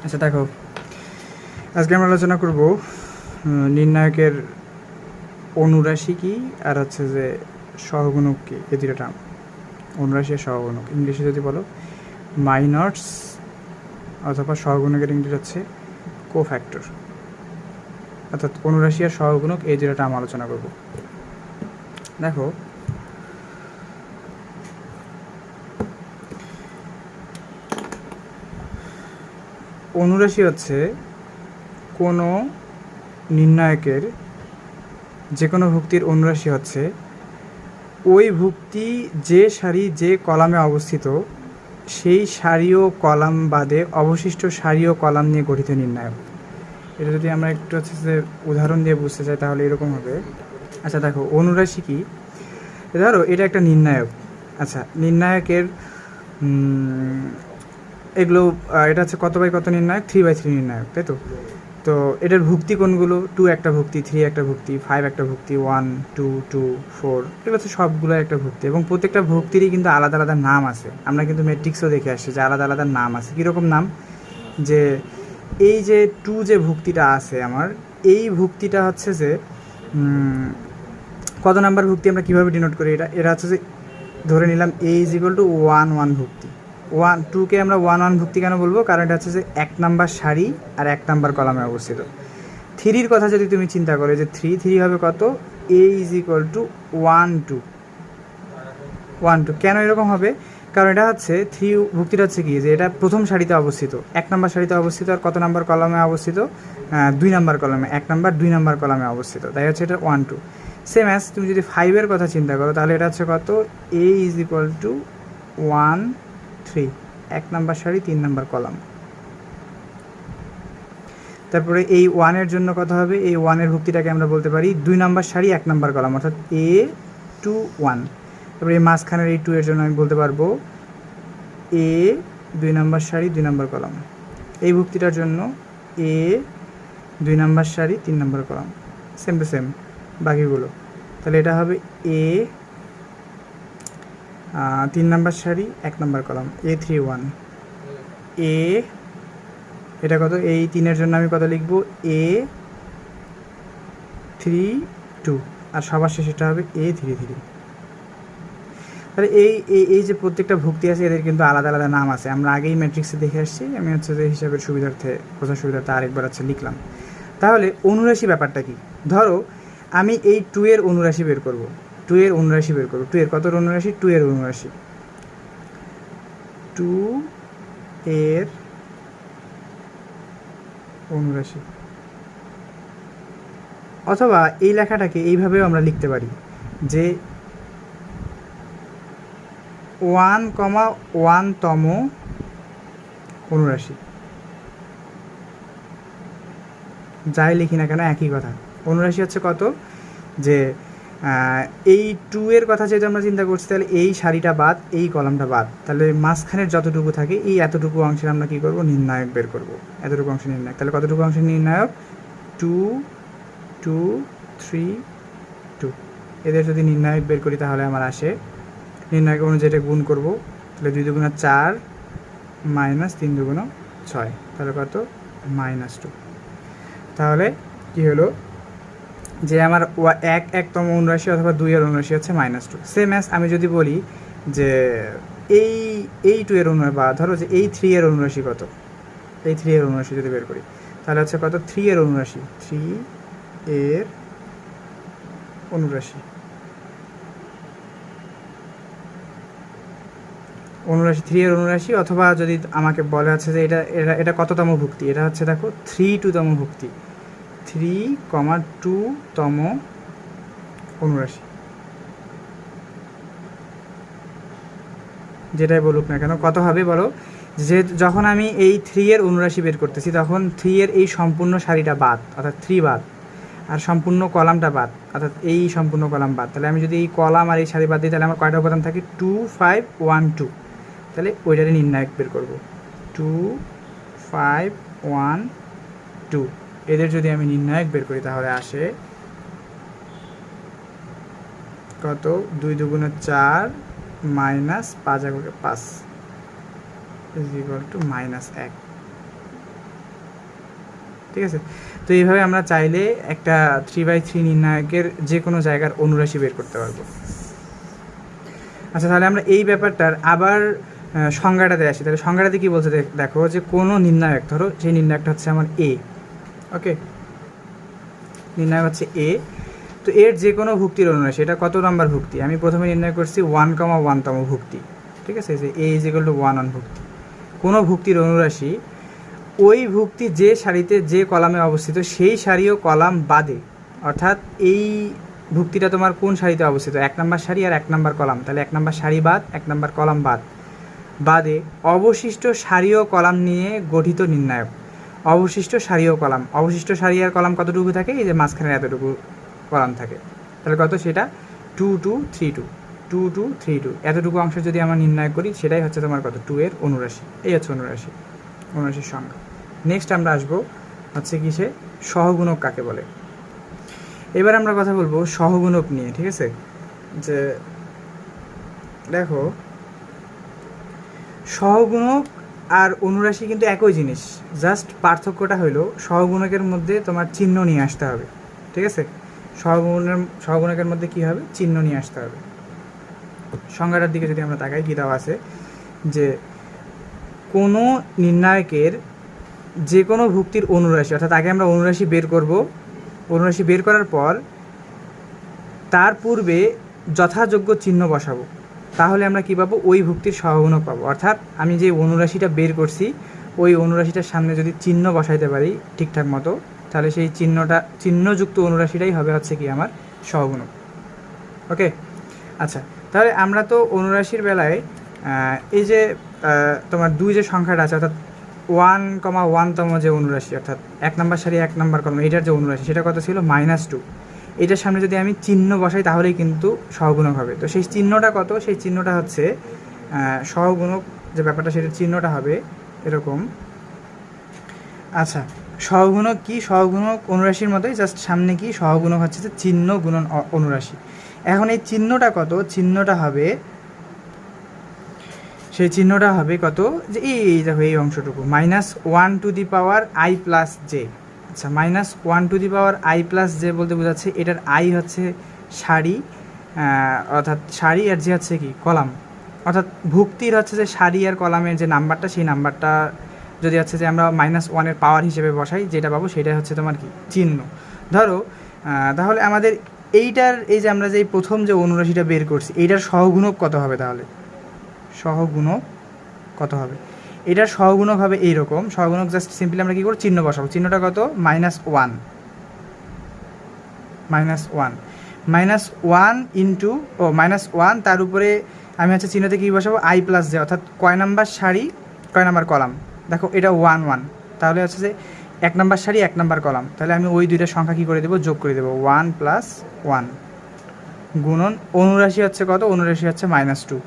আচ্ছা দেখো, আজকে আমরা আলোচনা করব নির্ণায়কের অনুরাশি কী আর হচ্ছে যে সহগুণক কী, এই দুটো টার্ম। অনুরাশি আর সহগুণক ইংলিশে যদি বলো মাইনর্স, অথবা সহগুণকের ইংলিশ হচ্ছে কোফ্যাক্টর। অর্থাৎ অনুরাশি আর সহগুণক এই দুটো টার্ম আলোচনা করব। দেখো, অনুরাশি হচ্ছে কোনো নির্ণায়কের যে কোনো ভুক্তির অনুরাশি হচ্ছে ওই ভুক্তি যে সারি যে কলামে অবস্থিত সেই সারি ও কলাম বাদে অবশিষ্ট সারি ও কলাম নিয়ে গঠিত নির্ণায়ক। এটা যদি আমরা একটু হচ্ছে যে উদাহরণ দিয়ে বুঝতে চাই তাহলে এরকম হবে। আচ্ছা দেখো, অনুরাশি কি? ধরো এটা একটা নির্ণায়ক। আচ্ছা, নির্ণায়কের এগুলো এটা হচ্ছে কত বাই কত নির্ণায়ক? 3/3 নির্ণায়ক, তাই তো? তো এটার ভুক্তি কোনগুলো? 2 একটা ভুক্তি, 3 একটা ভুক্তি, 5 একটা ভুক্তি, 1 2 2 4, এগুলো হচ্ছে সবগুলো একটা ভুক্তি। এবং প্রত্যেকটা ভুক্তিরই কিন্তু আলাদা আলাদা নাম আছে। আমরা কিন্তু ম্যাট্রিক্সও দেখে আসছি যে আলাদা আলাদা নাম আছে। কীরকম নাম? যে এই যে 2 যে ভুক্তিটা আছে আমার, এই ভুক্তিটা হচ্ছে যে কত নাম্বার ভুক্তি আমরা কীভাবে ডিনোট করি? এটা হচ্ছে যে ধরে নিলাম a = 1 1 ভুক্তি। 1 2কে আমরা 1 1 ভুক্তি কেন বলবো? কারণ এটা হচ্ছে যে 1 নাম্বার সারি আর 1 নাম্বার কলামে অবস্থিত। 3-র কথা যদি তুমি চিন্তা করো, যে 3 হবে কত? a = 1 2 1 2। কেন এরকম হবে? কারণ এটা হচ্ছে 3 ভুক্তিটা হচ্ছে কি, যে এটা প্রথম সারিতে অবস্থিত, 1 নাম্বার সারিতে অবস্থিত। আর কত নাম্বার কলামে অবস্থিত? 2 নাম্বার কলামে, 1 নাম্বার 2 নাম্বার কলামে অবস্থিত। তাই হচ্ছে এটা 1 2। সেম অ্যাজ তুমি যদি 5-এর কথা চিন্তা করো, তাহলে এটা হচ্ছে কত? a = 1 3, 1 নাম্বার সারি 3 নাম্বার কলাম। তারপরে এই 1-এর জন্য কত হবে? এই 1-এর ভুক্তিটাকে আমরা বলতে পারি 2 নাম্বার সারি 1 নাম্বার কলাম, অর্থাৎ a 2 1। তারপরে এই মাঝখানের এই 2-এর জন্য আমি বলতে পারবো a 2 নাম্বার সারি 2 নাম্বার কলাম। এই ভুক্তিটার জন্য a 2 নাম্বার সারি 3 number column. Same to same বাকিগুলো। তাহলে এটা হবে a 3 নাম্বার সারি 1 নাম্বার কলাম, a 3 1। a এটা কত? এই 3-এর জন্য আমি কত লিখব? a 3 2। আর সবার শেষে এটা হবে a 3 3। তাহলে এই যে প্রত্যেকটা ভুক্তি আছে, এদের কিন্তু আলাদা আলাদা নাম আছে। আমরা আগেই ম্যাট্রিক্সে দেখে আসছি। আমি হচ্ছে যে হিসাবের সুবিধার্থে, বোঝার সুবিধার্থে আরেকবার হচ্ছে লিখলাম। তাহলে অনুরাশি ব্যাপারটা কি? ধরো আমি এই 2 এর অনুরাশি বের করব। 2 এর অনুরাশি বের করব। 2 এর কত অনুরাশি? 2 এর অনুরাশি। 2 এর অনুরাশি। অথবা এই লেখাটাকে এইভাবেও আমরা লিখতে পারি যে 1,1তম অনুরাশি। যাই লিখি না কেন একই কথা। অনুরাশি হচ্ছে কত? যে এই 2 এর কথা যেহেতু আমরা চিন্তা করছি, তাহলে এই সারিটা বাদ, এই কলামটা বাদ, তাহলে মাঝখানের যতটুকু থাকে এই এতটুকু অংশের আমরা কী করব? নির্ণায়ক বের করব। এতটুকু অংশের নির্ণায়ক। তাহলে কতটুকু অংশের নির্ণায়ক? 2 2 3 2। এদের যদি নির্ণায়ক বের করি তাহলে আমার আসে, নির্ণায়ক অনুযায়ী এটা গুণ করব, তাহলে 2 2 4 মাইনাস 3 2 6, তাহলে কত? -2। তাহলে কি হলো? যে আমার 1তম অনুরাশি অথবা 2 এর অনুরাশি হচ্ছে -2। সেম অ্যাজ আমি যদি বলি যে এই 2 এর অনুরাশি, বা ধরো যে এই 3 এর অনুরাশি কত? এই 3 এর অনুরাশি যদি বের করি তাহলে হচ্ছে কত? 3 এর অনুরাশি। 3 এর অনুরাশি। অনুরাশি 3 এর অনুরাশি। অথবা যদি আমাকে বলা আছে যে এটা কততম ভুক্তি? এটা হচ্ছে দেখো 3-2তম ভুক্তি। 3,2তম অনুরাশি। যেটাই বলুক না কেন, কত হবে বলো? যে যখন আমি এই 3 এর অনুরাশি বের করতেছি, তখন 3 এর এই সম্পূর্ণ সারিটা বাদ, অর্থাৎ 3 বাদ, আর সম্পূর্ণ কলামটা বাদ, অর্থাৎ এই সম্পূর্ণ কলাম বাদ। তাহলে আমি যদি এই কলাম আর এই সারি বাদ দিই, তাহলে আমার কয়টা উপাদান থাকে? 2 5 1 2। তাহলে ওইটারই নির্ণায়ক বের করব। 2 5 1 2। এদের যদি আমি নির্ণায়ক বের করি তাহলে আসে কত? 2 2 4 মাইনাস 5 5 = -1। ঠিক আছে। তো এইভাবে আমরা চাইলে একটা 3/3 নির্ণায়কের যে কোনো জায়গার অনুরাশি বের করতে পারবো। আচ্ছা, তাহলে আমরা এই ব্যাপারটার আবার সংজ্ঞাটাতে আসি। তাহলে সংজ্ঞাটাতে কী বলছে দেখো, যে কোনো নির্ণায়ক, ধরো সেই নির্ণায়কটা হচ্ছে আমার এ, ওকে, নির্ণায়ক হচ্ছে এ। তো এর যে কোনো ভুক্তির অনুরাশি, এটা কত নম্বর ভুক্তি, আমি প্রথমে নির্ণয় করছি 1,1তম ভুক্তি, ঠিক আছে, যে এ ইজ ইকুয়াল টু 1 ভুক্তি। কোনো ভুক্তির অনুরাশি ওই ভুক্তি যে সারিতে যে কলামে অবস্থিত সেই সারি ও কলাম বাদে, অর্থাৎ এই ভুক্তিটা তোমার কোন সারিতে অবস্থিত, 1 নম্বর সারি আর 1 নম্বর কলাম, তাহলে 1 নম্বর সারি বাদ 1 নম্বর কলাম বাদে অবশিষ্ট সারি ও কলাম নিয়ে গঠিত নির্ণায়ক। অবশিষ্ট সারি ও কলাম, অবশিষ্ট সারি আর কলাম কতটুকু থাকে, এই যে মাঝখানে এতটুকু কলাম থাকে, তাহলে কত, সেটা 2 2 3 2 2 2 3 2, এতটুকু অংশ যদি আমরা নির্ণয় করি সেটাই হচ্ছে তোমার কত, 2 এর অনুরাশি। এই হচ্ছে অনুরাশির সংখ্যা। নেক্সট আমরা আসবো হচ্ছে কিসে, সহগুণক কাকে বলে। এবার আমরা কথা বলবো সহগুণক নিয়ে, ঠিক আছে। যে দেখো, সহগুণক আর অনুরাশি কিন্তু একই জিনিস, জাস্ট পার্থক্যটা হলো সহগুণকের মধ্যে তোমার চিহ্ন নিয়ে আসতে হবে, ঠিক আছে। সহগুণকের মধ্যে কী হবে, চিহ্ন নিয়ে আসতে হবে। সংজ্ঞাটার দিকে যদি আমরা তাকাই, কী দেওয়া আছে, যে কোনো নির্ণায়কের যে কোনো ভুক্তির অনুরাশি, অর্থাৎ আগে আমরা অনুরাশি বের করব, অনুরাশি বের করার পর তার পূর্বে যথাযোগ্য চিহ্ন বসাবো, তাহলে আমরা কী পাবো, ওই ভুক্তির সহগুণক পাবো। অর্থাৎ আমি যে অনুরাশিটা বের করছি ওই অনুরাশিটার সামনে যদি চিহ্ন বসাইতে পারি ঠিকঠাক মতো, তাহলে সেই চিহ্নযুক্ত অনুরাশিটাই হবে হচ্ছে কি আমার সহগুণক, ওকে। আচ্ছা, তাহলে আমরা তো অনুরাশির বেলায় এই যে তোমার 2 যে সংখ্যাটা আছে, অর্থাৎ 1,1তম যে অনুরাশি, অর্থাৎ 1 নম্বর সারি 1 নম্বর কলম, এইটার যে অনুরাশি সেটা কত ছিল, -2। এটার সামনে যদি আমি চিহ্ন বসাই তাহলেই কিন্তু সহগুণক হবে। তো সেই চিহ্নটা কত, সেই চিহ্নটা হচ্ছে সহগুণক যে ব্যাপারটা, সেটার চিহ্নটা হবে এরকম। আচ্ছা, সহগুণক কি, সহগুণক অনুরাশির মতোই, জাস্ট সামনে কি, সহগুণক হচ্ছে যে চিহ্ন গুণন অনুরাশি। এখন এই চিহ্নটা কত, চিহ্নটা হবে, সেই চিহ্নটা হবে কত, যে এই দেখো এই অংশটুকু, -1 to the power i plus J. আচ্ছা, -1 to the power i plus J বলতে বোঝাচ্ছে এটার i হচ্ছে সারি, অর্থাৎ সারি, আর যে হচ্ছে কি কলাম, অর্থাৎ ভুক্তির হচ্ছে যে সারি আর কলামের যে নাম্বারটা, সেই নাম্বারটা যদি হচ্ছে যে আমরা -1 এর পাওয়ার হিসেবে বসাই, যেটা পাবো সেটা হচ্ছে তোমার কি চিহ্ন। ধরো তাহলে আমাদের এইটার, এই যে আমরা যে প্রথম যে অনুরাশিটা বের করছি, এইটার সহগুণক কত হবে, তাহলে সহগুণক কত হবে, এটার সহগুণক হবে এইরকম। সহগুণক জাস্ট সিম্পলি আমরা কী করব, চিহ্ন বসাবো। চিহ্নটা কত, -1 ইন্টু -1, তার উপরে আমি হচ্ছে চিহ্নতে কী বসাবো, i প্লাস জে, অর্থাৎ কয় নাম্বার সারি কয় নাম্বার কলাম, দেখো এটা 1 1, তাহলে হচ্ছে যে 1 নাম্বার সারি 1 নাম্বার কলাম, তাহলে আমি ওই দুইটা সংখ্যা কী করে দেবো, যোগ করে দেবো, 1 + 1 গুণন অনুরাশি হচ্ছে কত, অনুরাশি হচ্ছে -2,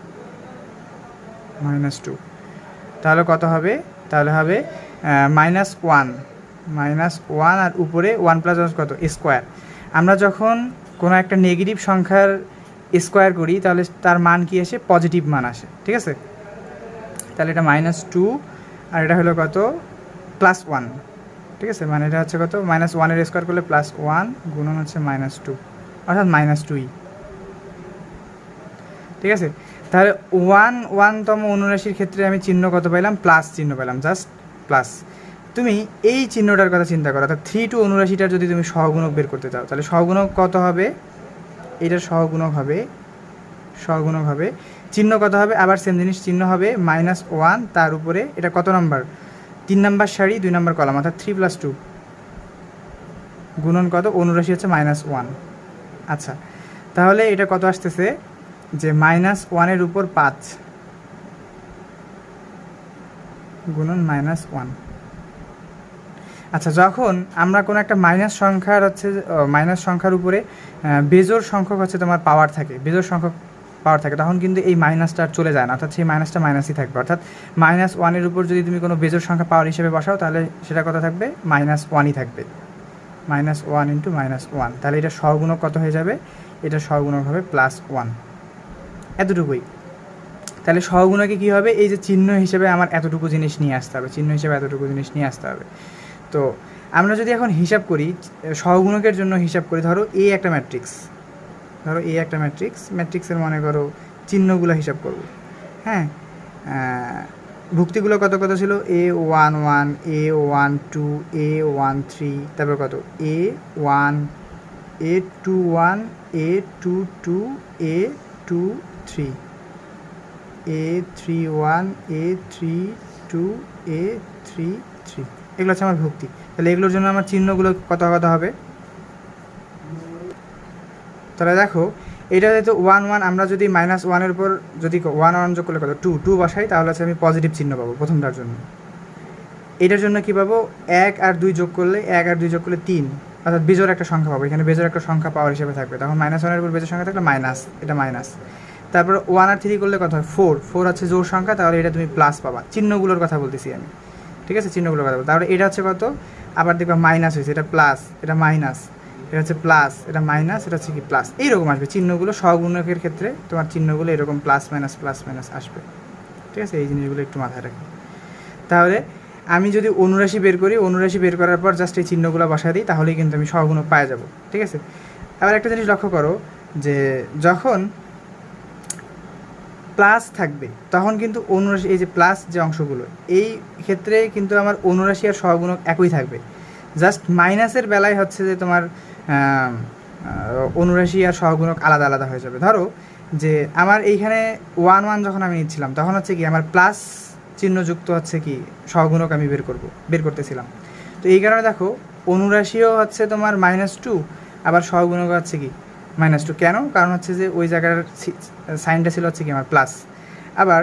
তাহলে কত হবে, তাহলে হবে -1 আর উপরে 1 + 1 কত, স্কোয়ার। আমরা যখন কোনো একটা নেগেটিভ সংখ্যার স্কোয়ার করি তাহলে তার মান কি আসে, পজিটিভ মান আসে, ঠিক আছে। তাহলে এটা -2 আর এটা হলো কত, +1, ঠিক আছে, মানে এটা হচ্ছে কত, -1 এর স্কোয়ার করলে +1 গুণন হচ্ছে -2, অর্থাৎ -2ই, ঠিক আছে। তাহলে 1তম অনুরাশির ক্ষেত্রে আমি চিহ্ন কত পাইলাম, প্লাস চিহ্ন পাইলাম, জাস্ট প্লাস। তুমি এই চিহ্নটার কথা চিন্তা করো, অর্থাৎ 3 2 অনুরাশিটার যদি তুমি সহগুণক বের করতে চাও, তাহলে সহগুণক কত হবে, এটার সহগুণক হবে চিহ্ন কত হবে, আবার সেম জিনিস, চিহ্ন হবে -1, তার উপরে এটা কত নাম্বার, 3 নাম্বার সারি 2 নাম্বার কলাম, অর্থাৎ 3 + 2 গুণন কত, অনুরাশি হচ্ছে -1। আচ্ছা, তাহলে এটা কত আসতেছে, যে -1 এর উপর 5 গুণন -1। আচ্ছা, যখন আমরা কোনো একটা মাইনাস সংখ্যার উপরে বেজোড় সংখ্যক হচ্ছে তোমার পাওয়ার থাকে, বেজোড় সংখ্যক পাওয়ার থাকে, তখন কিন্তু এই মাইনাসটা আর চলে যায় না, অর্থাৎ সেই মাইনাসটা মাইনাসই থাকবে। অর্থাৎ -1 এর উপর যদি তুমি কোনো বেজোড় সংখ্যা পাওয়ার হিসেবে বসাও, তাহলে সেটা কত থাকবে, -1ই থাকবে, -1 × -1। তাহলে এটা সহগুণক কত হয়ে যাবে, এটা সহগুণক হবে +1, এতটুকুই। তাহলে সহগুণকে কী হবে, এই যে চিহ্ন হিসেবে আমার এতটুকু জিনিস নিয়ে আসতে হবে, তো আমরা যদি এখন হিসাব করি সহগুণকের জন্য হিসাব করি, ধরো এ একটা ম্যাট্রিক্স, ধরো এ একটা ম্যাট্রিক্সের মনে করো চিহ্নগুলো হিসাব করব। হ্যাঁ, ভুক্তিগুলো কত কত ছিল, A11, A12, A13, তারপর কত A1, A21, A22, A23, A31, A32, A33, এগুলো হচ্ছে আমার ভুক্তি। তাহলে এগুলোর জন্য আমার চিহ্নগুলো কত কত হবে। তাহলে দেখো এটা যেহেতু 1 1, আমরা যদি -1-এর উপর যদি 1 1 যোগ করলে কত 2 2 বসাই, তাহলে হচ্ছে আমি পজিটিভ চিহ্ন পাবো প্রথমটার জন্য। এটার জন্য কি পাবো, 1 আর 2 যোগ করলে 1 আর 2 যোগ করলে 3, অর্থাৎ বেজোড় একটা সংখ্যা পাবো। এখানে বেজোড় একটা সংখ্যা পাওয়ার হিসেবে থাকবে, তখন -1-এর উপর বেজোড় সংখ্যা থাকলে মাইনাস, এটা মাইনাস। তারপর 1 আর 3 করলে কত হয় 4, 4 হচ্ছে জোড় সংখ্যা, তাহলে এটা তুমি প্লাস পাবা। চিহ্নগুলোর কথা বলতেছি আমি, ঠিক আছে, চিহ্নগুলোর কথা বলতে। তাহলে এটা হচ্ছে কত, আবার দেখবা মাইনাস হয়েছে, এটা প্লাস, এটা মাইনাস, এটা হচ্ছে প্লাস, এটা মাইনাস, এটা হচ্ছে কি প্লাস, এইরকম আসবে চিহ্নগুলো। সহগুণকের ক্ষেত্রে তোমার চিহ্নগুলো এরকম প্লাস মাইনাস আসবে, ঠিক আছে। এই জিনিসগুলো একটু মাথায় রাখি। তাহলে আমি যদি অনুরাশি বের করি, অনুরাশি বের করার পর জাস্ট এই চিহ্নগুলো বসায় দিই, তাহলেই কিন্তু আমি সহগুণক পাওয়া যাব, ঠিক আছে। আবার একটা জিনিস লক্ষ্য করো যে যখন প্লাস থাকবে তখন কিন্তু অনুরাশি, এই যে প্লাস যে অংশগুলো, এই ক্ষেত্রে কিন্তু আমার অনুরাশি আর সহগুণক একই থাকবে। জাস্ট মাইনাসের বেলায় হচ্ছে যে তোমার অনুরাশি আর সহগুণক আলাদা আলাদা হয়ে যাবে। ধরো যে আমার এইখানে 1 1 যখন আমি নিচ্ছিলাম, তখন হচ্ছে কি আমার প্লাস চিহ্নযুক্ত হচ্ছে কি সহগুণক আমি বের করতেছিলাম। তো এই কারণে দেখো অনুরাশিও হচ্ছে তোমার -2, আবার সহগুণক হচ্ছে কি -2। কেন? কারণ হচ্ছে যে ওই জায়গার সাইনটা ছিল হচ্ছে কি আমার প্লাস। আবার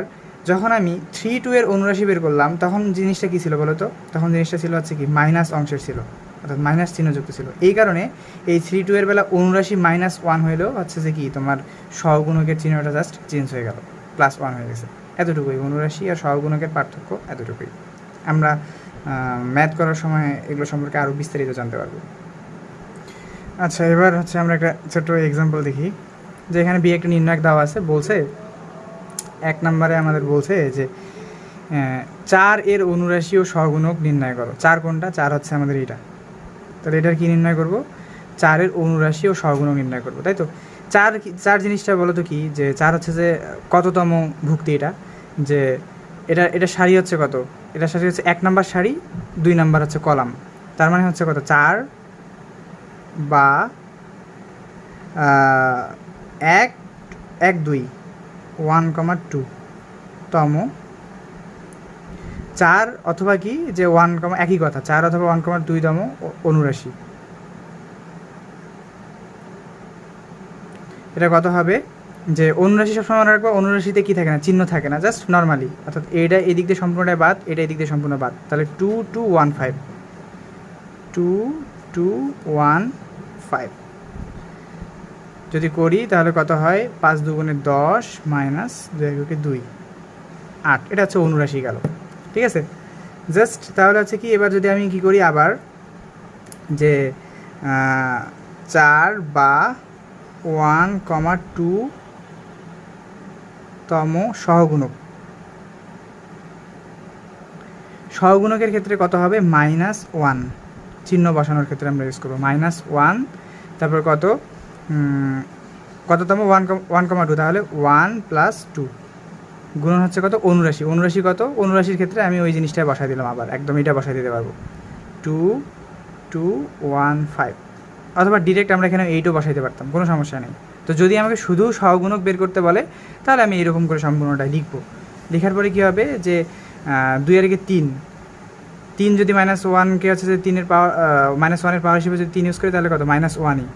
যখন আমি 3 2 এর অনুরাশি বের করলাম, তখন জিনিসটা কী ছিল বলো তো, তখন জিনিসটা ছিল হচ্ছে কি মাইনাস অংশের ছিল, অর্থাৎ মাইনাস চিহ্নযুক্ত ছিল। এই কারণে এই 3 2 এর বেলা অনুরাশি -1 হইলেও হচ্ছে যে কি তোমার সহগুণকের চিহ্নটা জাস্ট চেঞ্জ হয়ে গেল, +1 হয়ে গেছে। এতটুকুই অনুরাশি আর সহগুণকের পার্থক্য, এতটুকুই। আমরা ম্যাথ করার সময় এগুলো সম্পর্কে আরও বিস্তারিত জানতে পারবো। আচ্ছা, এবার হচ্ছে আমরা একটা ছোট্ট এক্সাম্পল দেখি, যে এখানে বি একটা নির্ণায়ক দেওয়া আছে। বলছে 1 নম্বরে আমাদের বলছে যে 4 এর অনুরাশি ও সহগুণক নির্ণয় করো। 4 কোনটা? 4 হচ্ছে আমাদের এটা। তাহলে এটার কি নির্ণয় করব? 4 এর অনুরাশি ও সহগুণক নির্ণয় করব, তাই তো। 4 জিনিসটা বলো তো কি, যে 4 হচ্ছে যে কততম ভুক্তি এটা, যে এটা সারি হচ্ছে কত, এটা সারি হচ্ছে 1 নম্বর সারি, 2 নম্বর হচ্ছে কলাম। তার মানে হচ্ছে কত, 4 বা 1 1 2 1,2 তম 4, অথবা কি যে 1, একই কথা, 4 অথবা 1,2 তম অনুরাশি। এটা কত হবে, যে অনুরাশি সবসময় মনে রাখবো, অনুরাশিতে কি থাকে না, চিহ্ন থাকে না, জাস্ট নর্মালি, অর্থাৎ এটা এদিক দিয়ে সম্পূর্ণটাই বাদ, এটা এদিক দিয়ে সম্পূর্ণ বাদ। তাহলে 2 2 1 5, 2 2 1 5 যদি করি, তাহলে কত হয়, 5 2 10 মাইনাস 2 2 8। এটা হচ্ছে অনুরাশি গেল, ঠিক আছে। জাস্ট তাহলে হচ্ছে কি, এবার যদি আমি কি করি আবার, যে 4 বা 1,2 তম সহগুণক, সহগুণকের ক্ষেত্রে কত হবে, -1 চিহ্ন বসানোর ক্ষেত্রে আমরা ইউজ করবো -1। তারপর কততম, 1,2, তাহলে 1 + 2 গুণন হচ্ছে কত, অনুরাশি। অনুরাশি কত, অনুরাশির ক্ষেত্রে আমি ওই জিনিসটাই বসাই দিলাম, আবার একদম এটা বসাই দিতে পারবো, 2 2 1 5, অথবা ডিরেক্ট আমরা এখানে 8ও বসাইতে পারতাম, কোনো সমস্যা নেই। তো যদি আমাকে শুধু সহগুণক বের করতে বলে, তাহলে আমি এরকম করে সম্পূর্ণটাই লিখবো। লেখার পরে কী হবে, যে 2 আর 3 যদি -1কে হচ্ছে যে 3 এর পাওয়ার, -1 এর পাওয়ার হিসেবে যদি 3 ইউজ করি, তাহলে কত, -1ই,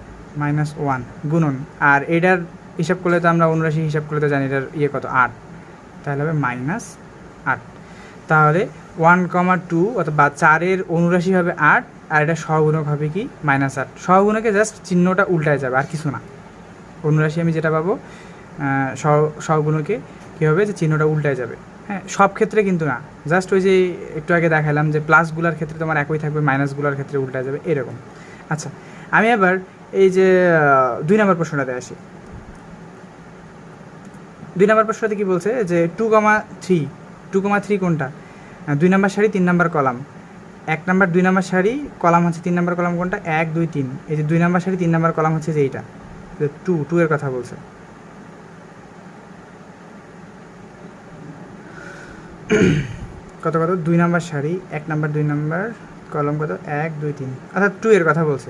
-1 গুণন। আর এটার হিসাব করলে তো আমরা অনুরাশি হিসাব করলে তো জানি এটার কত, 8, তাহলে হবে -8। তাহলে 1,2 অথবা 4 এর অনুরাশি হবে 8, আর এটা সহগুণক হবে কি, -8। সহগুণকে জাস্ট চিহ্নটা উল্টায় যাবে, আর কিছু না। অনুরাশি আমি যেটা পাবো, সহগুণকে কী হবে, যে চিহ্নটা উল্টায় যাবে। হ্যাঁ, সব ক্ষেত্রে কিন্তু না, জাস্ট ওই যে একটু আগে দেখালাম যে প্লাসগুলোর ক্ষেত্রে তোমার একই থাকবে, মাইনাসগুলোর ক্ষেত্রে উল্টায় যাবে, এরকম। আচ্ছা, আমি আবার এই যে 2 নম্বর প্রশ্নটাতে আসি। 2 নম্বর প্রশ্নটাতে কী বলছে, যে 2,3 কোনটা, 2 নম্বর সারি 3 নম্বর কলাম। 1 নাম্বার 2 নাম্বার সারি, কলাম হচ্ছে 3 নাম্বার কলাম কোনটা, 1 2 3, এই যে 2 নাম্বার সারি 3 নাম্বার কলাম হচ্ছে যে এইটা, 2 এর কথা বলছে। কত 2 নাম্বার সারি, 1 নাম্বার 2 নাম্বার কলম কত, 1 2 3, অর্থাৎ 2 এর কথা বলছে।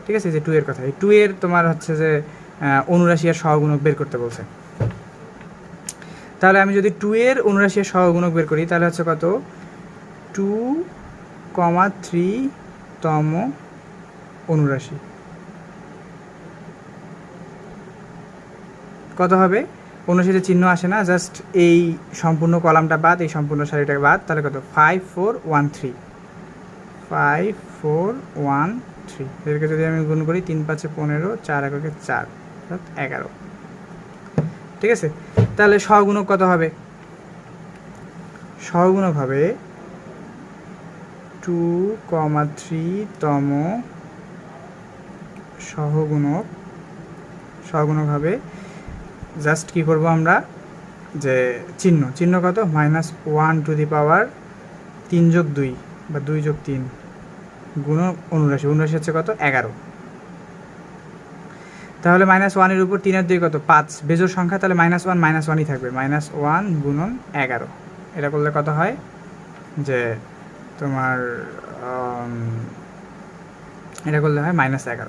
ঠিক আছে, যে 2 এর কথা, এই 2 এর তোমার হচ্ছে যে অনুরাশি আর সহগুণক বের করতে বলছে। তাহলে আমি যদি 2 এর অনুরাশি আর সহগুণক বের করি তাহলে হচ্ছে কত, 2,3 তম অনুরাশি কত হবে, অনুরাশিতে চিহ্ন আসে না, জাস্ট এই সম্পূর্ণ কলামটা বাদ, এই সম্পূর্ণ সারিটা বাদ, তাহলে কত, 5413, 5413। এদেরকে যদি আমি গুণ করি 3 5 15, 4 1 4, অর্থাৎ 11। ঠিক আছে, তাহলে সহগুণক কত হবে, সহগুণক হবে 2,3 তম সহগুণক হবে, জাস্ট কি করব আমরা, যে চিহ্ন কত, -1 টু দি পাওয়ার 3 যোগ 2 বা 2 যোগ 3 গুণ অনুরাশি হচ্ছে কত, 11। তাহলে -1 এর উপর 3 এর 2 কত, 5, বেজোড় সংখ্যা, তাহলে -1 -1ই থাকবে, -1 গুণন 11। এটা করলে কত হয়, যে তোমার এটা করলে হয় -11।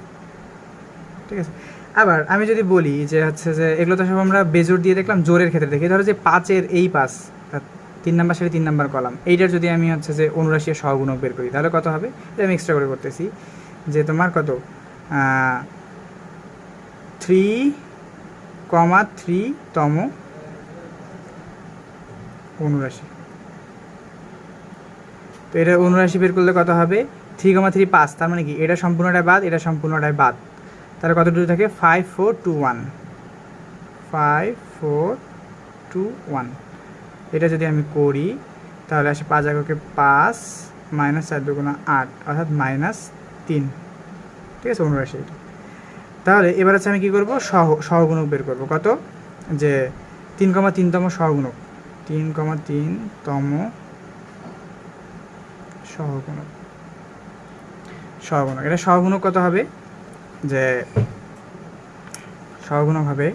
ঠিক আছে, আবার আমি যদি বলি যে হচ্ছে যে এগুলো তো সব আমরা বেজোড় দিয়ে দেখলাম, জোরের ক্ষেত্রে দেখি, ধরো যে 5 এর এই 5, 3 নাম্বার সারি 3 নাম্বার কলাম, এইটার যদি আমি হচ্ছে যে অনুরাশি আর সহগুণক বের করি তাহলে কত হবে, এটা আমি এক্সট্রা করে করতেছি, যে তোমার কত, 3,3 তম অনুরাশি। তো এটা অনুরাশি বের করলে কত হবে, 3,3 5, তার মানে কি এটা সম্পূর্ণটাই বাদ, এটা সম্পূর্ণটাই বাদ, তাহলে কত দূরে থাকে, 5421, 5421। এটা যদি আমি করি তাহলে আসে 5 এককে 5, -4 দুগুণা 8, অর্থাৎ -3। ঠিক আছে, অনুরাশি এটা। তাহলে এবার হচ্ছে আমি কী করবো, সহগুণক বের করব, কত, যে 3,3 তম সহগুণক, 3,3 তম সহগুণক, এটা সহগুণক কত হবে, যে সহগুণক হবে,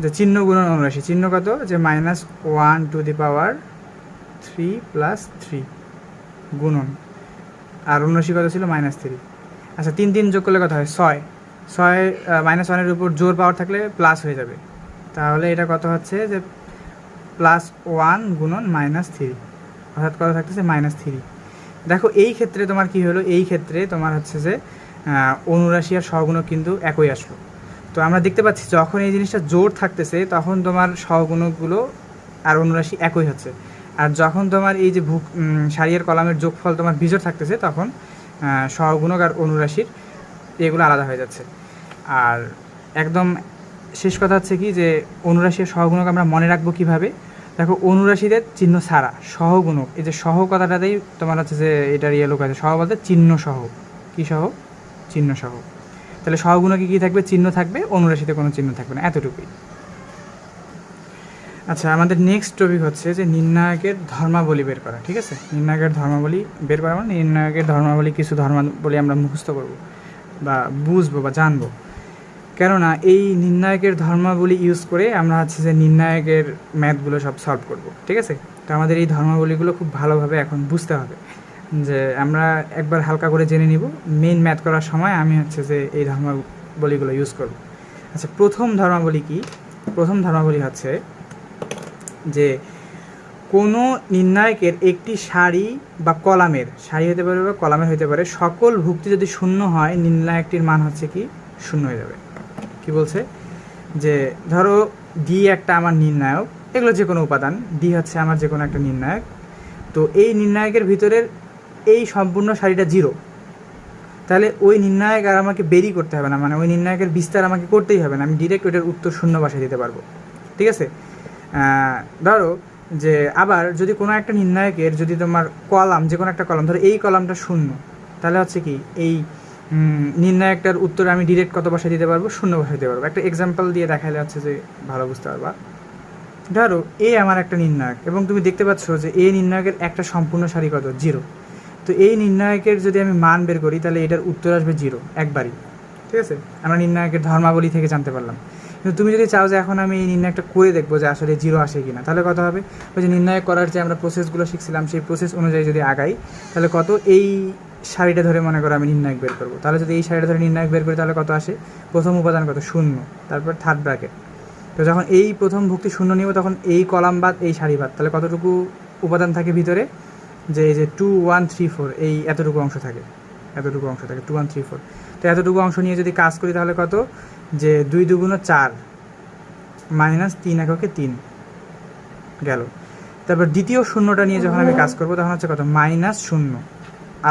যে চিহ্ন গুণন অনুরাশি, চিহ্ন কত, যে -1 টু দি পাওয়ার 3 + 3 গুণন, আর অনুরাশি কত ছিল, -3। আচ্ছা, 3 3 যোগ করলে কত হয়, 6, -1 এর উপর জোর পাওয়ার থাকলে প্লাস হয়ে যাবে, তাহলে এটা কত হচ্ছে, যে +1 গুণন -3, অর্থাৎ কত থাকতেছে, -3। দেখো এই ক্ষেত্রে তোমার কি হলো, এই ক্ষেত্রে তোমার হচ্ছে যে অনুরাশি আর সহগুণক কিন্তু একই আসলো। তো আমরা দেখতে পাচ্ছি যখন এই জিনিসটা জোর থাকতেছে তখন তোমার সহগুণকগুলো আর অনুরাশি একই হচ্ছে, আর যখন তোমার এই যে সারি আর কলামের যোগফল তোমার বিজোড় থাকতেছে তখন সহগুণক আর অনুরাশির এগুলো আলাদা হয়ে যাচ্ছে। আর একদম শেষ কথা হচ্ছে কি, যে অনুরাশি আর সহগুণক আমরা মনে রাখবো কীভাবে, দেখো অনুরাশিদের চিহ্ন ছাড়া, সহগুণক, এই যে সহ কথাটাতেই তোমার হচ্ছে যে এটার লোক আছে, সহ বলতে চিহ্ন সহ, কী সহ, চিহ্ন সহ। তাহলে সহগুণকে কী থাকবে, চিহ্ন থাকবে, অনুরাশিতে কোনো চিহ্ন থাকবে না, এতটুকুই। আচ্ছা, আমাদের নেক্সট টপিক হচ্ছে যে নির্ণায়কের ধর্মাবলী বের করা। ঠিক আছে, নির্ণায়কের ধর্মাবলী বের করা মানে নির্ণায়কের ধর্মাবলী, কিছু ধর্মাবলী আমরা মুখস্থ করব বা বুঝবো বা জানবো, কেননা এই নির্ণায়কের ধর্মাবলী ইউজ করে আমরা হচ্ছে যে নির্ণায়কের ম্যাথগুলো সব সলভ করব। ঠিক আছে, তো আমাদের এই ধর্মাবলীগুলো খুব ভালোভাবে এখন বুঝতে হবে, যে আমরা একবার হালকা করে জেনে নিব, মেইন ম্যাথ করার সময় আমি হচ্ছে যে এই ধর্মাবলীগুলো ইউজ করব। আচ্ছা, প্রথম ধর্মাবলী কি, প্রথম ধর্মাবলী হচ্ছে যে কোনো নির্ণায়কের একটি সারি বা কলামের, সারি হতে পারে বা কলামের হতে পারে, সকল ভুক্তি যদি শূন্য হয় নির্ণায়কটির মান হচ্ছে কি, শূন্য হয়ে যাবে। কি বলছে, যে ধরো ডি একটা আমার নির্ণায়ক, এগুলো যে কোনো উপাদান, ডি হচ্ছে আমার যে কোনো একটা নির্ণায়ক, তো এই নির্ণায়কের ভিতরের এই সম্পূর্ণ সারিটা 0, তাহলে ওই নির্ণায়ক আর আমাকে বেরি করতে হবে না, মানে ওই নির্ণায়কের বিস্তার আমাকে করতেই হবে না, আমি ডিরেক্ট ওইটার উত্তর শূন্য বসায় দিতে পারবো। ঠিক আছে, ধরো যে আবার যদি কোনো একটা নির্ণায়কের যদি তোমার কলাম, যে কোনো একটা কলাম, ধরো এই কলামটা শূন্য, তাহলে হচ্ছে কি এই নির্ণায়কটার উত্তরে আমি ডিরেক্ট কত বসায় দিতে পারবো, শূন্য বসায় দিতে পারবো। একটা এক্সাম্পল দিয়ে দেখালে হচ্ছে যে ভালো বুঝতে পারবা। ধরো এ আমার একটা নির্ণায়ক এবং তুমি দেখতে পাচ্ছ যে এ নির্ণায়কের একটা সম্পূর্ণ সারি কত, 0। তো এই নির্ণায়কের যদি আমি মান বের করি তাহলে এটার উত্তর আসবে 0 একবারই, ঠিক আছে? আমরা নির্ণায়কের ধর্মাবলী থেকে জানতে পারলাম। কিন্তু তুমি যদি চাও যে এখন আমি এই নির্ণায়কটা করে দেখবো যে আসলে 0 আসে কি না, তাহলে কত হবে? ওই যে নির্ণায়ক করার যে আমরা প্রসেসগুলো শিখছিলাম সেই প্রসেস অনুযায়ী যদি আগাই তাহলে কত, এই সারিটা ধরে মনে করো আমি নির্ণায়ক বের করবো। তাহলে যদি এই সারিটা ধরে নির্ণায়ক বের করি তাহলে কত আসে? প্রথম উপাদান কত, 0, তারপর থার্ড ব্র্যাকেট। তো যখন এই প্রথম ভুক্তি 0 নিব তখন এই কলাম বাদ এই সারি বাদ, তাহলে কতটুকু উপাদান থাকে ভিতরে? যে এই যে 2 1 3 4 এই এতটুকু অংশ থাকে, 2 1 3 4। তো এতটুকু অংশ নিয়ে যদি কাজ করি তাহলে কত, যে 2 2 4 মাইনাস 3 এককে 3 গেল। তারপর দ্বিতীয় শূন্যটা নিয়ে যখন আমি কাজ করবো তখন হচ্ছে কত, -0,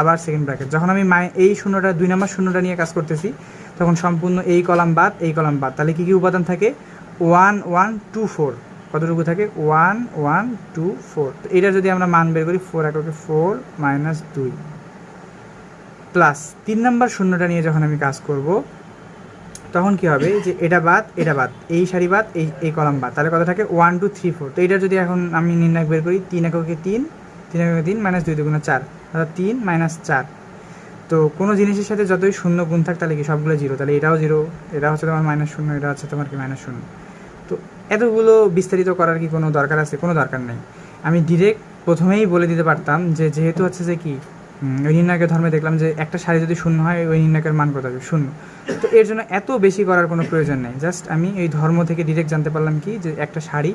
আবার সেকেন্ড ব্র্যাকেট। যখন আমি এই শূন্যটা 2 নম্বর শূন্যটা নিয়ে কাজ করতেছি তখন সম্পূর্ণ এই কলাম বাদ এই কলাম বাদ, তাহলে কী কী উপাদান থাকে? 1 1 2 4, কতটুকু থাকে? 1 1 2 4। তো এটা যদি আমরা মান বের করি 4 এককে 4 মাইনাস 2 প্লাস 3 নম্বর শূন্যটা নিয়ে যখন আমি কাজ করব তখন কি হবে, যে এটা বাদ এই সারি বাদ এই কলাম বাদ, তাহলে কত থাকে? 1 2 3 4। তো এটা যদি এখন আমি নির্ণয় বের করি 3 এককে 3 মাইনাস 2 2 4, অর্থাৎ 3 মাইনাস 4। তো কোনো জিনিসের সাথে যতই শূন্য গুণ থাক তাহলে কি সবগুলো 0, তাহলে এটাও 0, এটা হচ্ছে তোমার -0, এটা হচ্ছে তোমার কি -0। তো এতগুলো বিস্তারিত করার কি কোনো দরকার আছে? কোনো দরকার নেই। আমি ডিরেক্ট প্রথমেই বলে দিতে পারতাম যে যেহেতু হচ্ছে যে কি ওই নির্ণায়কের ধর্মে দেখলাম যে একটা সারি যদি 0 হয় ওই নির্ণায়কের মান কত হবে? 0। তো এর জন্য এত বেশি করার কোনো প্রয়োজন নেই, জাস্ট আমি এই ধর্ম থেকে ডিরেক্ট জানতে পারলাম কি, যে একটা সারি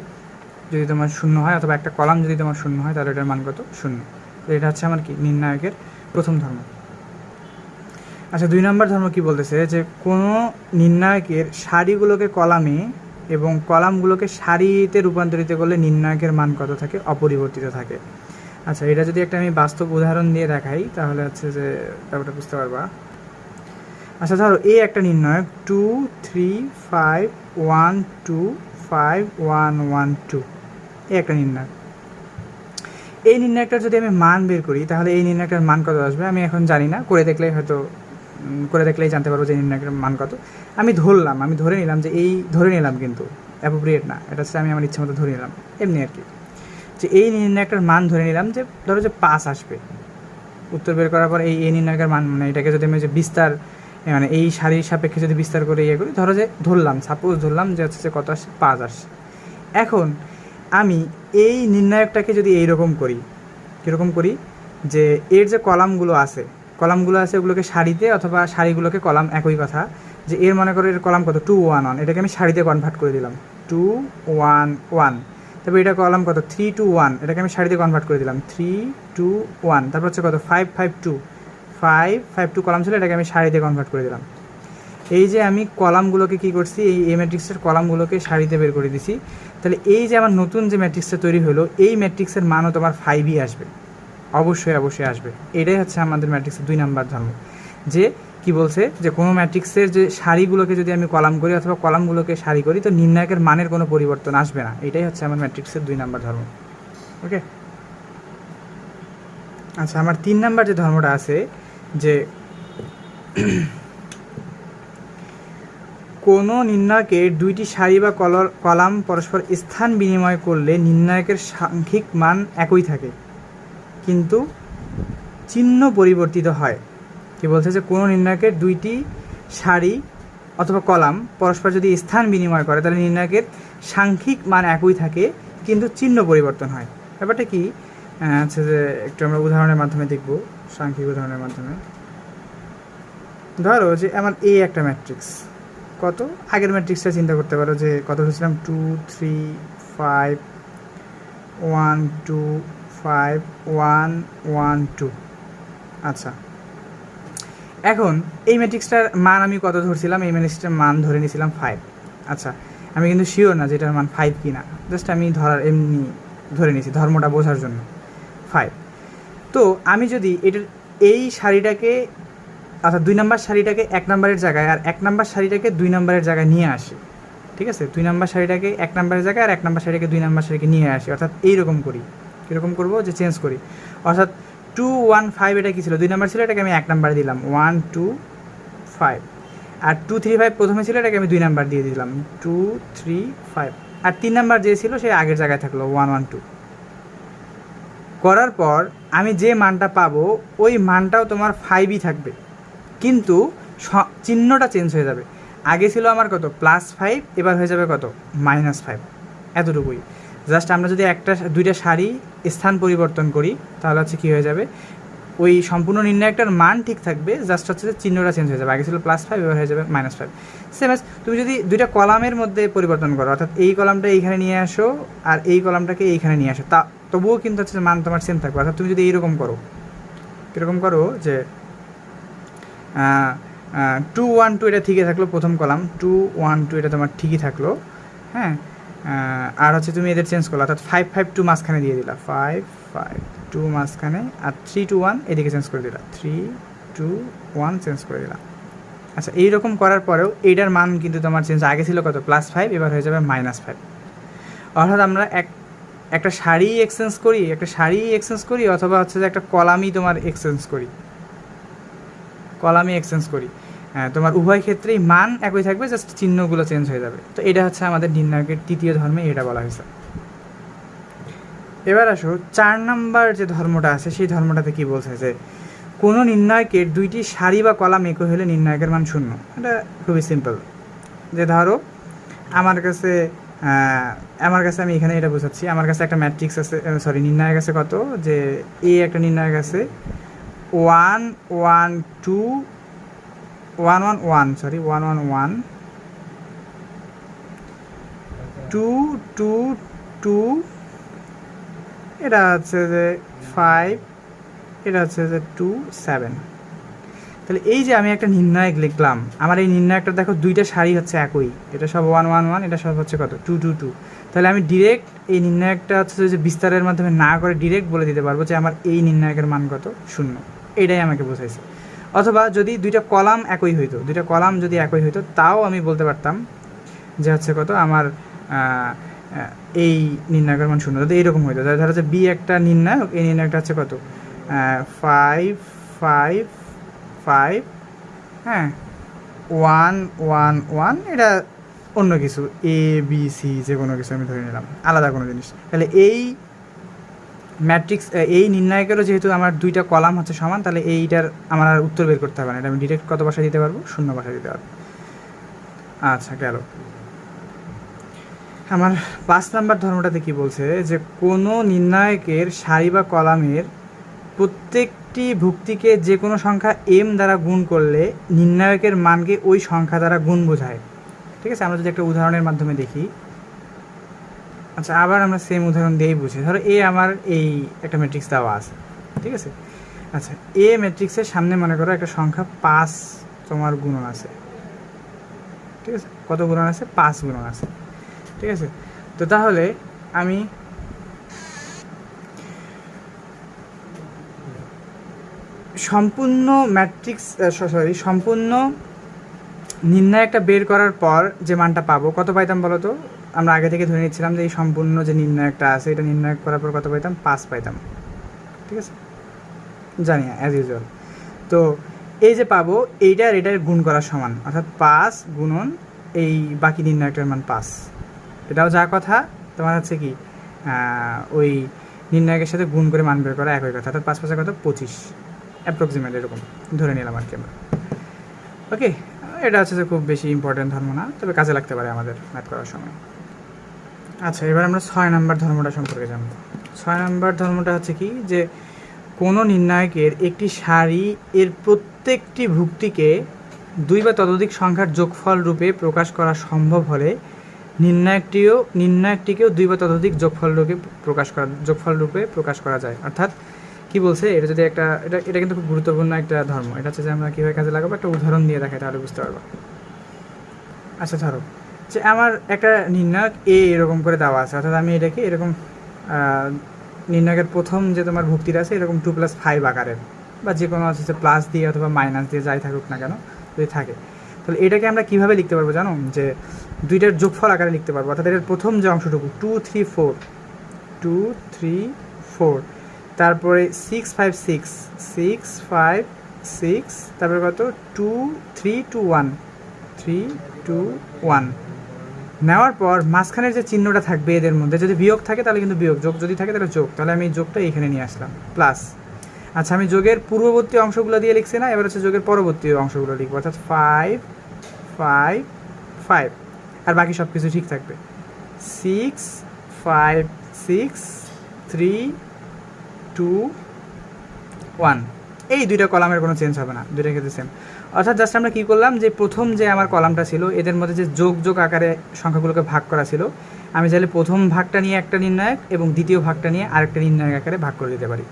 যদি তোমার 0 হয় অথবা একটা কলাম যদি তোমার 0 হয় তাহলে এটার মান কত? 0। তো এটা হচ্ছে আমার কি নির্ণায়কের প্রথম ধর্ম। আচ্ছা, 2 নম্বর ধর্ম কি বলতেছে, যে কোনো নির্ণায়কের সারিগুলোকে কলামে এবং কলামগুলোকে সারিতে রূপান্তরিত করলে নির্ণায়কের মান কত থাকে? অপরিবর্তিত থাকে। আচ্ছা, এটা যদি একটা আমি বাস্তব উদাহরণ দিয়ে দেখাই তাহলে হচ্ছে যে ব্যাপারটা বুঝতে পারবা। আচ্ছা, ধরো এই একটা নির্ণায়ক 2 3 5 1 2 5 1 1 2, এই একটা নির্ণায়ক। এই নির্ণায়কটার যদি আমি মান বের করি তাহলে এই নির্ণায়কটার মান কত আসবে আমি এখন জানি না, করে দেখলেই জানতে পারবো যে নির্ণায়কের মান কত। আমি ধরে নিলাম যে এই ধরে নিলাম, কিন্তু অ্যাপ্রোপ্রিয়েট না, এটা হচ্ছে আমি আমার ইচ্ছে মতো ধরে নিলাম এমনি আর কি, যে এই নির্ণায়কটার মান ধরে নিলাম যে ধরো যে 5 আসবে। উত্তর বের করার পর এই নির্ণায়কের মান মানে এটাকে যদি আমি যে বিস্তার মানে এই সারির সাপেক্ষে যদি বিস্তার করে ইয়ে করি, ধরো যে সাপোজ ধরলাম যে হচ্ছে যে কত আসছে? 5 আসছে। এখন আমি এই নির্ণায়কটাকে যদি এইরকম করি, কীরকম করি, যে এর যে কলামগুলো আছে ওগুলোকে সারিতে অথবা সারিগুলোকে কলাম, একই কথা, যে এর মনে করো এর কলাম কত? 2 1 1, এটাকে আমি সারিতে কনভার্ট করে দিলাম 2 1 1। তারপর এটা কলাম কত? 3 2 1, এটাকে আমি সারিতে কনভার্ট করে দিলাম 3 2 1। তারপর হচ্ছে কত? 5 5 2 5 2 কলাম ছিল, এটাকে আমি সারিতে কনভার্ট করে দিলাম। এই যে আমি কলামগুলোকে কী করছি, এই ম্যাট্রিক্সের কলামগুলোকে সারিতে বের করে দিছি। তাহলে এই যে আমার নতুন যে ম্যাট্রিক্সটা তৈরি হলো এই ম্যাট্রিক্সের মানও তোমার 5ই আসবে, অবশ্যই আসবে। এটাই হচ্ছে আমাদের ম্যাট্রিক্সের 2 নম্বর ধর্ম, যে কি বলছে, যে কোনো ম্যাট্রিক্সের যে সারিগুলোকে যদি আমি কলাম করি অথবা কলামগুলোকে সারি করি তো নির্ণায়কের মানের কোনো পরিবর্তন আসবে না। এটাই হচ্ছে আমার ম্যাট্রিক্সের 2 নম্বর ধর্ম। ওকে। আচ্ছা, আমার 3 নম্বর যে ধর্মটা আছে, যে কোনো নির্ণায়কের 2টি সারি বা কলাম পরস্পর স্থান বিনিময় করলে নির্ণায়কের সাংখ্যিক মান একই থাকে কিন্তু চিহ্ন পরিবর্তিত হয়। কি বলছে, যে কোনো নির্ণায়কের 2টি সারি অথবা কলাম পরস্পর যদি স্থান বিনিময় করে তাহলে নির্ণায়কের সাংখ্যিক মান একই থাকে কিন্তু চিহ্ন পরিবর্তন হয়। ব্যাপারটা কি আচ্ছা, যে একটু আমরা উদাহরণের মাধ্যমে দেখব, সাংখ্যিক উদাহরণের মাধ্যমে। ধরো যে আমার এই একটা ম্যাট্রিক্স, কত আগের ম্যাট্রিক্সটা চিন্তা করতে পারো, যে কত ধরছিলাম 2 3 5 1 2 5 1 1 2। আচ্ছা, এখন এই ম্যাট্রিক্সটার মান আমি কত ধরছিলাম? এই ম্যাট্রিক্সটার মান ধরে নিয়েছিলাম 5। আচ্ছা, আমি কিন্তু শিওর না যে এটার মান 5 কি না, জাস্ট আমি এমনি ধরে নিয়েছি ধর্মটা বোঝার জন্য 5। তো আমি যদি এটার এই সারিটাকে অর্থাৎ 2 নম্বর সারিটাকে 1 নম্বরের জায়গায় আর 1 নম্বর সারিটাকে 2 নম্বরের জায়গায় নিয়ে আসি, ঠিক আছে? 2 নম্বর সারিটাকে 1 নম্বরের জায়গায় আর 1 নম্বর সারিটাকে 2 নম্বর সারিকে নিয়ে আসি, অর্থাৎ এইরকম করি। কীরকম করবো, যে চেঞ্জ করি, অর্থাৎ 2 1 5 এটা কী ছিল? 2 নম্বর ছিল, এটাকে আমি 1 নম্বরে দিলাম 1 2 5। আর 2 3 5 প্রথমে ছিল, এটাকে আমি 2 নাম্বার দিয়ে দিলাম 2 3 5। আর 3 নাম্বার যে ছিল সে আগের জায়গায় থাকলো 1 1 2। করার পর আমি যে মানটা পাবো ওই মানটাও তোমার 5ই থাকবে, কিন্তু চিহ্নটা চেঞ্জ হয়ে যাবে। আগে ছিল আমার কত +5, এবার হয়ে যাবে কত -5, এতটুকুই। জাস্ট আমরা যদি দুইটা সারি স্থান পরিবর্তন করি তাহলে হচ্ছে কী হয়ে যাবে, ওই সম্পূর্ণ নির্ণায়কটার মান ঠিক থাকবে, জাস্ট হচ্ছে যে চিহ্নটা চেঞ্জ হয়ে যাবে। আগে ছিল +5, এবার হয়ে যাবে -5। সেম এস তুমি যদি দুইটা কলামের মধ্যে পরিবর্তন করো, অর্থাৎ এই কলামটা এইখানে নিয়ে আসো আর এই কলামটাকে এইখানে নিয়ে আসো, তবুও কিন্তু হচ্ছে মান তোমার সেম থাকবে। অর্থাৎ তুমি যদি এইরকম করো, কীরকম করো যে 2 1 2 এটা ঠিকই থাকলো, প্রথম কলাম 2 1 2 এটা তোমার ঠিকই থাকলো, হ্যাঁ। আর হচ্ছে তুমি এদের চেঞ্জ করলো, অর্থাৎ 5 5 2 মাঝখানে দিয়ে দিলা, 5 5 2 মাঝখানে, আর 3 2 1 এদিকে চেঞ্জ করে দিলা, 3 2 1 চেঞ্জ করে দিলা। আচ্ছা, এইরকম করার পরেও এইটার মান কিন্তু তোমার চেঞ্জ, আগে ছিল কত +5, এবার হয়ে যাবে -5। অর্থাৎ আমরা একটা সারি এক্সচেঞ্জ করি অথবা হচ্ছে যে একটা কলামই তোমার এক্সচেঞ্জ করি, হ্যাঁ, তোমার উভয় ক্ষেত্রেই মান একই থাকবে, জাস্ট চিহ্নগুলো চেঞ্জ হয়ে যাবে। তো এটা হচ্ছে আমাদের নির্ণায়কের তৃতীয় ধর্মে এটা বলা হয়েছে। এবার আসো 4 নাম্বার যে ধর্মটা আছে সেই ধর্মটাতে কি বলছে, যে কোনো নির্ণায়কের দুইটি সারি বা কলাম একই হলে নির্ণায়কের মান 0। এটা খুবই সিম্পল। যে ধরো আমার কাছে আমি এখানে এটা বোঝাচ্ছি, আমার কাছে একটা ম্যাট্রিক্স আছে, নির্ণায়ক আছে কত, যে একটা নির্ণায়ক আছে 1 1 2 1 1 1 1 1 1 2 2 2, এটা হচ্ছে যে 5, এটা হচ্ছে যে 2 7। তাহলে এই যে আমি একটা নির্ণায়ক লিখলাম, আমার এই নির্ণায়কটা দেখো দুইটা সারি হচ্ছে একই, এটা সব 1 1 1, এটা সব হচ্ছে কত 2 2 2। তাহলে আমি ডিরেক্ট এই নির্ণায়কটা হচ্ছে যে বিস্তারের মাধ্যমে না করে ডিরেক্ট বলে দিতে পারবো যে আমার এই নির্ণায়কের মান কত 0। এটাই আমাকে বোঝাইছে। অথবা যদি দুইটা কলাম একই হইতো, তাও আমি বলতে পারতাম যে হচ্ছে কত আমার এই নির্ণায়কের মান 0। যদি এইরকম হইতো, ধরো হচ্ছে বি একটা নির্ণায়ক, এই নির্ণায়কটা হচ্ছে কত 5 5 5, হ্যাঁ 1 1 1, এটা অন্য কিছু ABC যে কোনো কিছু আমি ধরে নিলাম, আলাদা কোনো জিনিস। তাহলে এই ম্যাট্রিক্স এই নির্ণায়কেরও যেহেতু আমার দুইটা কলাম হচ্ছে সমান, তাহলে এইটার আমার আর উত্তর বের করতে হবে না, এটা আমি ডিরেক্ট কত ভাষা দিতে পারবো 0 ভাষা দিতে পারবো। আচ্ছা, গেল। আমার 5 নাম্বার ধর্মটাতে কি বলছে, যে কোনো নির্ণায়কের সারি বা কলামের প্রত্যেকটি ভুক্তিকে যে কোনো সংখ্যা m দ্বারা গুণ করলে নির্ণায়কের মানকে ওই সংখ্যা দ্বারা গুণ বোঝায়। ঠিক আছে, আমরা যদি একটা উদাহরণের মাধ্যমে দেখি। আচ্ছা, আবার আমরা সেম উদাহরণ দিয়েই বুঝি। ধরো আমার এই একটা ম্যাট্রিক্স দেওয়া আছে, ঠিক আছে। আচ্ছা, ম্যাট্রিক্সের সামনে মনে করো একটা সংখ্যা 5 তোমার গুণন আছে, ঠিক আছে। কত গুণন আছে? 5 গুণন আছে, ঠিক আছে। তো তাহলে আমি সম্পূর্ণ নির্ণায়কটা বের করার পর যে মানটা পাবো, কত পাইতাম বলো তো? আমরা আগে থেকে ধরে নিচ্ছিলাম যে এই সম্পূর্ণ যে নির্ণায়কটা আছে, এটা নির্ণায়ক করার পর কত পাইতাম? 5 পাইতাম, ঠিক আছে, জানি অ্যাজ ইউজুয়াল। তো এই যে পাবো, এইটার এটার গুণ করার সমান, অর্থাৎ 5 গুণন এই বাকি নির্ণায়কটার মান 5। এটাও যা কথা, তোমার হচ্ছে কি ওই নির্ণায়কের সাথে গুণ করে মান বের করা একই কথা, অর্থাৎ 5 5 কত 25, অ্যাপ্রক্সিমেট এরকম ধরে নিলাম আর কি আমরা। ওকে, এটা হচ্ছে যে খুব বেশি ইম্পর্টেন্ট ধর্ম না, তবে কাজে লাগতে পারে আমাদের ম্যাথ করার সময়। আচ্ছা, এবার আমরা 6 নাম্বার ধর্মটা সম্পর্কে জানবো। 6 নাম্বার ধর্মটা হচ্ছে কি, যে কোনো নির্ণায়কের একটি সারি এর প্রত্যেকটি ভুক্তিকে 2 বা ততোধিক সংখ্যার যোগফল রূপে প্রকাশ করা সম্ভব হলে নির্ণায়কটিকেও 2 বা ততোধিক যোগফল রূপে প্রকাশ করা যায়। অর্থাৎ কি বলছে, এটা যদি এটা কিন্তু খুব গুরুত্বপূর্ণ একটা ধর্ম। এটা হচ্ছে যে আমরা কীভাবে কাজে লাগাবো, একটা উদাহরণ দিয়ে দেখাই তাহলে বুঝতে পারবো। আচ্ছা, ধরো যে আমার একটা নির্ণায়ক এরকম করে দেওয়া আছে, অর্থাৎ আমি এটাকে এরকম নির্ণায়কের প্রথম যে তোমার ভুক্তিটা আছে এরকম 2 + 5 আকারের, বা যে কোনো হচ্ছে প্লাস দিয়ে অথবা মাইনাস দিয়ে যাই থাকুক না কেন যদি থাকে, তাহলে এটাকে আমরা কীভাবে লিখতে পারবো জানো? যে দুইটার যোগফল আকারে লিখতে পারবো। অর্থাৎ এটার প্রথম যে অংশটুকু 2 3 4, তারপরে 6 5 6, তারপরে কত 2 3 2 1, নেওয়ার পর মাঝখানের যে চিহ্নটা থাকবে এদের মধ্যে, যদি বিয়োগ থাকে তাহলে কিন্তু বিয়োগ, যোগ যদি থাকে তাহলে যোগ, তাহলে আমি এই যোগটা এইখানে নিয়ে আসলাম প্লাস। আচ্ছা, আমি যোগের পূর্ববর্তী অংশগুলো দিয়ে লিখছি না, এবার হচ্ছে যোগের পরবর্তী অংশগুলো লিখবো, অর্থাৎ 5 5 5, আর বাকি সব কিছু ঠিক থাকবে। 6 5 6 3 2 1, এই দুইটা কলামের কোনো চেঞ্জ হবে না, দুইটা ক্ষেত্রে সেম। অর্থাৎ জাস্ট আমরা কী করলাম, যে প্রথম যে আমার কলামটা ছিল এদের মধ্যে যে যোগ যোগ আকারে সংখ্যাগুলোকে ভাগ করা ছিল, আমি চাইলে প্রথম ভাগটা নিয়ে একটা নির্ণায়ক এবং দ্বিতীয় ভাগটা নিয়ে আরেকটা নির্ণায়ক আকারে ভাগ করে দিতে পারি।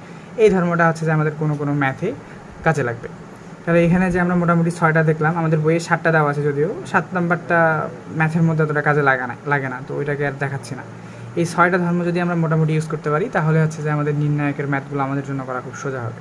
এই ধর্মটা হচ্ছে যে আমাদের কোনো কোনো ম্যাথে কাজে লাগবে। তাহলে এখানে যে আমরা মোটামুটি 6টা দেখলাম, আমাদের বইয়ে 7টা দেওয়া আছে, যদিও 7 নাম্বারটা ম্যাথের মধ্যে অতটা কাজে লাগে না, তো ওইটাকে আর দেখাচ্ছি না। এই 6টা ধর্ম যদি আমরা মোটামুটি ইউজ করতে পারি তাহলে হচ্ছে যে আমাদের নির্ণায়কের ম্যাথগুলো আমাদের জন্য করা খুব সোজা হবে।